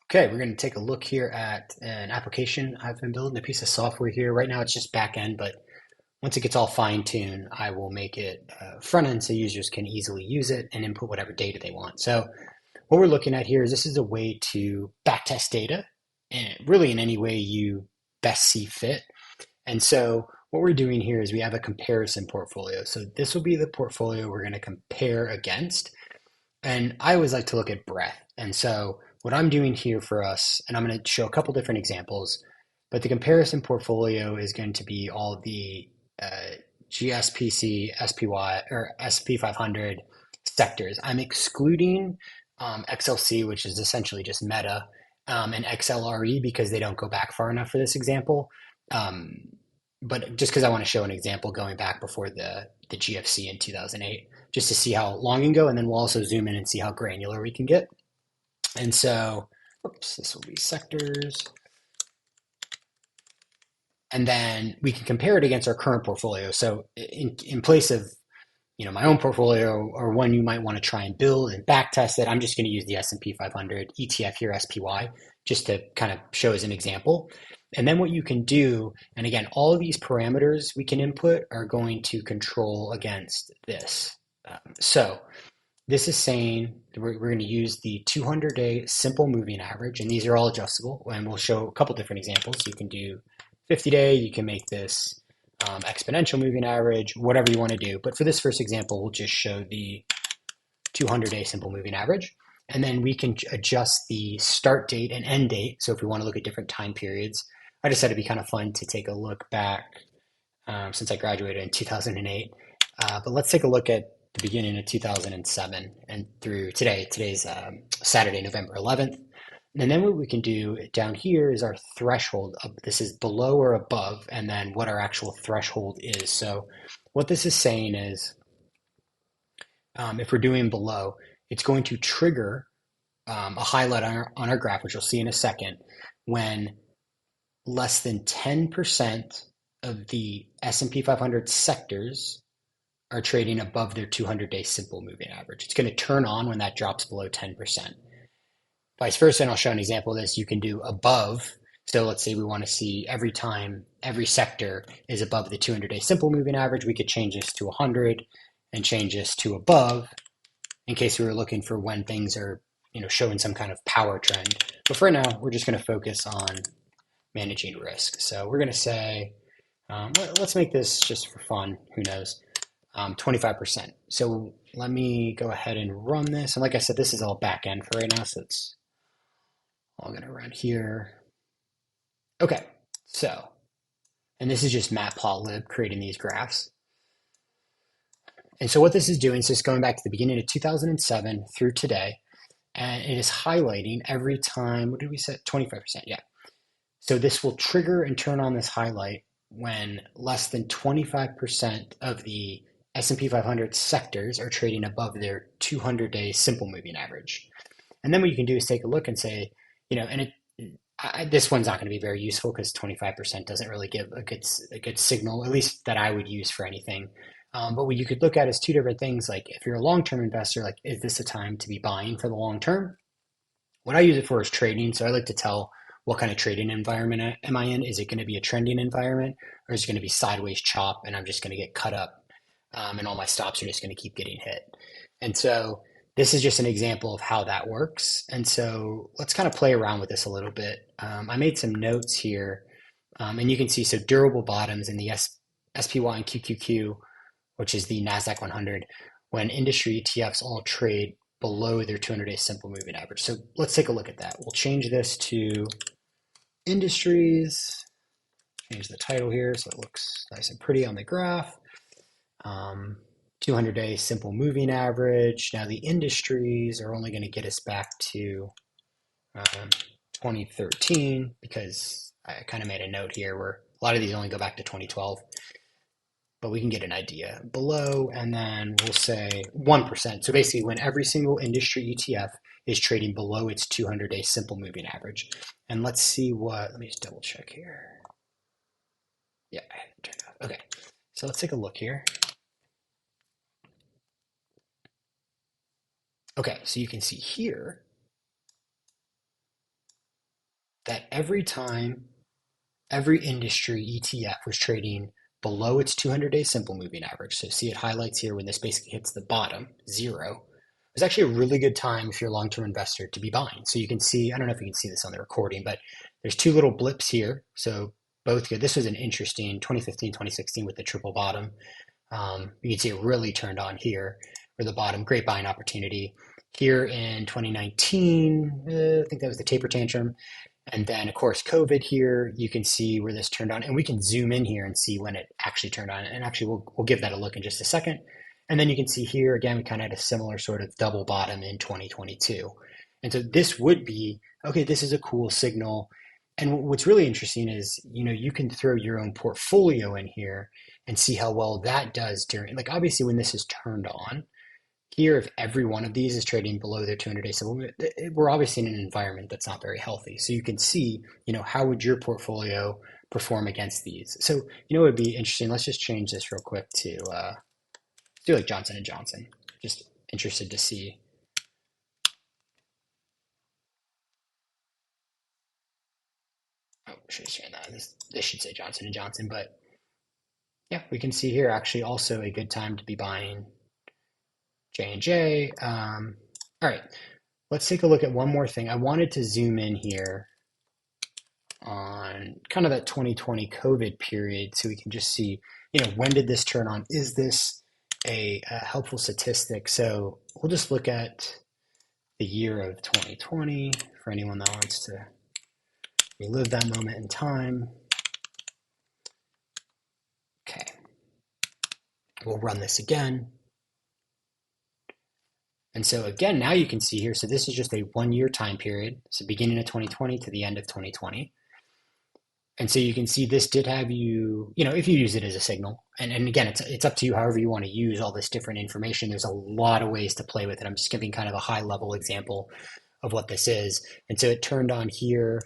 Okay, we're going to take a look here at an application I've been building, a piece of software here. Right now it's just back end, but once it gets all fine-tuned, I will make it front end so users can easily use it and input whatever data they want. So what we're looking at here is this is a way to backtest data and really in any way you best see fit. And so what we're doing here is we have a comparison portfolio. So this will be the portfolio we're going to compare against. And I always like to look at breadth. And so what I'm doing here for us, and I'm going to show a couple different examples, but the comparison portfolio is going to be all the GSPC, SPY, or SP500 sectors. I'm excluding XLC, which is essentially just Meta, and XLRE because they don't go back far enough for this example. But just because I want to show an example going back before the GFC in 2008, just to see how long you can go, and then we'll also zoom in and see how granular we can get. And so, oops, this will be sectors. And then we can compare it against our current portfolio. So in place of my own portfolio or one you might want to try and build and backtest it, I'm just going to use the S&P 500 ETF here, SPY, just to kind of show as an example. And then what you can do, and again, all of these parameters we can input are going to control against this. So this is saying we're going to use the 200-day simple moving average, and these are all adjustable. And we'll show a couple different examples. You can do 50-day, you can make this exponential moving average, whatever you want to do. But for this first example, we'll just show the 200-day simple moving average. And then we can adjust the start date and end date. So if we want to look at different time periods, I just thought it'd be kind of fun to take a look back since I graduated in 2008. But let's take a look at the beginning of 2007 and through today. Today's Saturday, November 11th. And then what we can do down here is our threshold. This is below or above, and then what our actual threshold is. So what this is saying is if we're doing below, it's going to trigger a highlight on our graph, which you'll see in a second, when less than 10% of the S&P 500 sectors are trading above their 200-day simple moving average. It's going to turn on when that drops below 10%. Vice versa, and I'll show an example of this, you can do above. So let's say we want to see every time every sector is above the 200-day simple moving average, we could change this to 100 and change this to above in case we were looking for when things are showing some kind of power trend. But for now, we're just going to focus on managing risk. So we're going to say, let's make this just for fun, who knows, 25%. So let me go ahead and run this. And like I said, this is all back end for right now, so it's all going to run here. Okay, so, and this is just Matplotlib creating these graphs. And so what this is doing is just going back to the beginning of 2007 through today, and it is highlighting every time, what did we set? 25%, yeah. So this will trigger and turn on this highlight when less than 25% of the S&P 500 sectors are trading above their 200-day simple moving average. And then what you can do is take a look and say, this one's not going to be very useful because 25% doesn't really give a good signal, at least that I would use for anything. But what you could look at is two different things. Like if you're a long-term investor, like is this a time to be buying for the long term? What I use it for is trading. So I like to tell what kind of trading environment am I in? Is it going to be a trending environment, or is it going to be sideways chop and I'm just going to get cut up and all my stops are just going to keep getting hit? And so this is just an example of how that works. And so let's kind of play around with this a little bit. I made some notes here, and you can see, so durable bottoms in the SPY and QQQ, which is the NASDAQ 100, when industry ETFs all trade below their 200-day simple moving average. So let's take a look at that. We'll change this to industries, change the title here so it looks nice and pretty on the graph. 200-day simple moving average. Now the industries are only going to get us back to 2013 because I kind of made a note here where a lot of these only go back to 2012. But we can get an idea below, and then we'll say 1%. So basically when every single industry ETF is trading below its 200-day simple moving average. And let's see let me just double check here. Yeah, I have it turned off. Okay, so let's take a look here. Okay, so you can see here, that every time every industry ETF was trading below its 200-day simple moving average. So see it highlights here when this basically hits the bottom, zero. It's actually a really good time if you're a long-term investor to be buying. So you can see, I don't know if you can see this on the recording, but there's two little blips here. So both good. This was an interesting 2015, 2016 with the triple bottom. You can see it really turned on here for the bottom. Great buying opportunity. Here in 2019, I think that was the taper tantrum. And then, of course, COVID here, you can see where this turned on. And we can zoom in here and see when it actually turned on. And actually, we'll give that a look in just a second. And then you can see here, again, we kind of had a similar sort of double bottom in 2022. And so this would be, okay, this is a cool signal. And what's really interesting is, you can throw your own portfolio in here and see how well that does during, like obviously when this is turned on, here, if every one of these is trading below their 200-day simple, we're obviously in an environment that's not very healthy. So you can see, how would your portfolio perform against these? So, it would be interesting. Let's just change this real quick to do like Johnson & Johnson. Just interested to see. Oh, should have changed that. This should say Johnson & Johnson, but yeah, we can see here actually also a good time to be buying J&J. All right, let's take a look at one more thing. I wanted to zoom in here on kind of that 2020 COVID period so we can just see, when did this turn on? Is this a helpful statistic? So we'll just look at the year of 2020 for anyone that wants to relive that moment in time. Okay, we'll run this again. And so again, now you can see here, so this is just a 1 year time period. So beginning of 2020 to the end of 2020. And so you can see this did have you, if you use it as a signal, and again, it's up to you however you want to use all this different information. There's a lot of ways to play with it. I'm just giving kind of a high level example of what this is. And so it turned on here,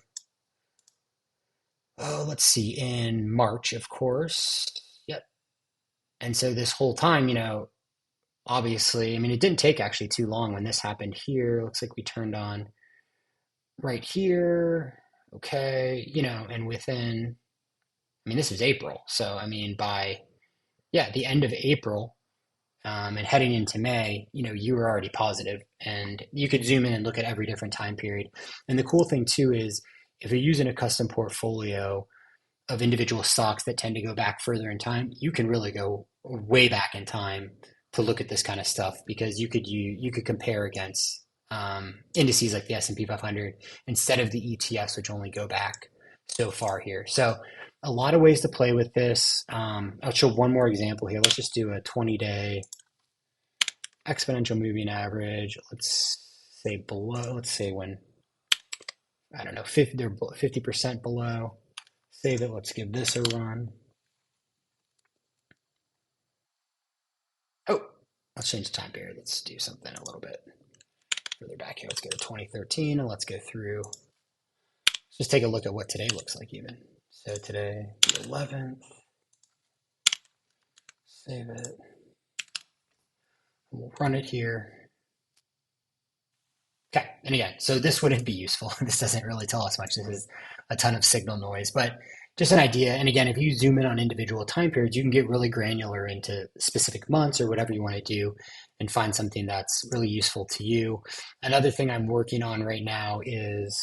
let's see, in March, of course. Yep. And so this whole time, obviously, it didn't take actually too long when this happened here. Looks like we turned on right here. Okay, and within, this was April. So, by, the end of April and heading into May, you were already positive. And you could zoom in and look at every different time period. And the cool thing too is if you're using a custom portfolio of individual stocks that tend to go back further in time, you can really go way back in time to look at this kind of stuff because you could compare against indices like the S&P 500 instead of the ETFs, which only go back so far here. So a lot of ways to play with this. I'll show one more example here. Let's just do a 20-day exponential moving average. Let's say below, let's say when, I don't know, they're 50% below. Save it. Let's give this a run. Oh, let's change the time period. Let's do something a little bit further back here. Let's go to 2013 and let's go through. Let's just take a look at what today looks like even. So today, the 11th. Save it. We'll run it here. Okay, and again, so this wouldn't be useful. This doesn't really tell us much. This is a ton of signal noise, but just an idea. And again, if you zoom in on individual time periods, you can get really granular into specific months or whatever you want to do and find something that's really useful to you. Another thing I'm working on right now is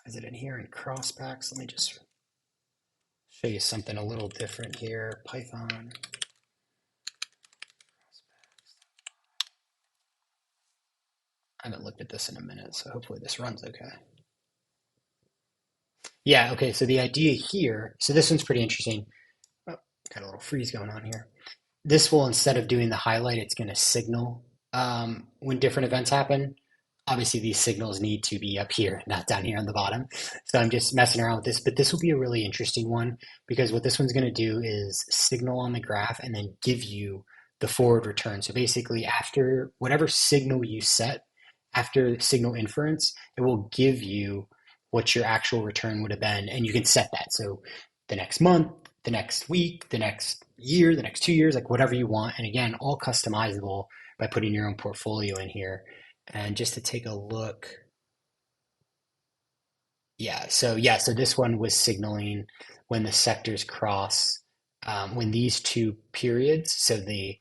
it in here in crossbacks? Let me just show you something a little different here. Python. I haven't looked at this in a minute, so hopefully this runs okay. Yeah, okay, so the idea here, so this one's pretty interesting. Oh, got a little freeze going on here. This will, instead of doing the highlight, it's going to signal when different events happen. Obviously, these signals need to be up here, not down here on the bottom. So I'm just messing around with this, but this will be a really interesting one because what this one's going to do is signal on the graph and then give you the forward return. So basically, after whatever signal you set, after signal inference, it will give you what your actual return would have been, and you can set that. So the next month, the next week, the next year, the next 2 years, like whatever you want. And again, all customizable by putting your own portfolio in here. And just to take a look, so this one was signaling when the sectors cross, when these two periods, so the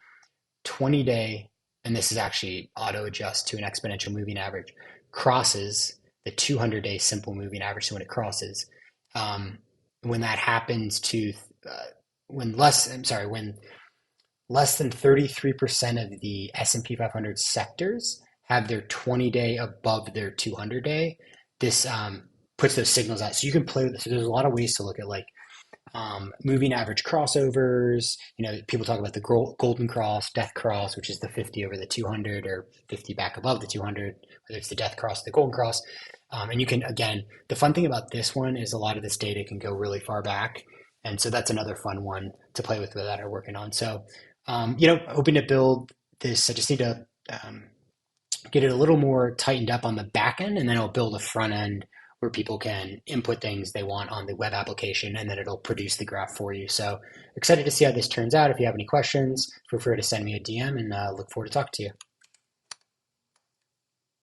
20-day, and this is actually auto adjust to an exponential moving average, crosses the 200-day simple moving average. So when it crosses, um, when that happens to, uh, when less than 33% of the S&P 500 sectors have their 20-day above their 200-day, this puts those signals out. So you can play with this. So there's a lot of ways to look at like moving average crossovers. People talk about the golden cross, death cross, which is the 50 over the 200 or 50 back above the 200, whether it's the death cross, the golden cross. And you can, again, the fun thing about this one is a lot of this data can go really far back. And so that's another fun one to play with that are working on. So, hoping to build this. I just need to get it a little more tightened up on the back end, and then I'll build a front end where people can input things they want on the web application, and then it'll produce the graph for you. So excited to see how this turns out. If you have any questions, feel free to send me a DM, and look forward to talking to you.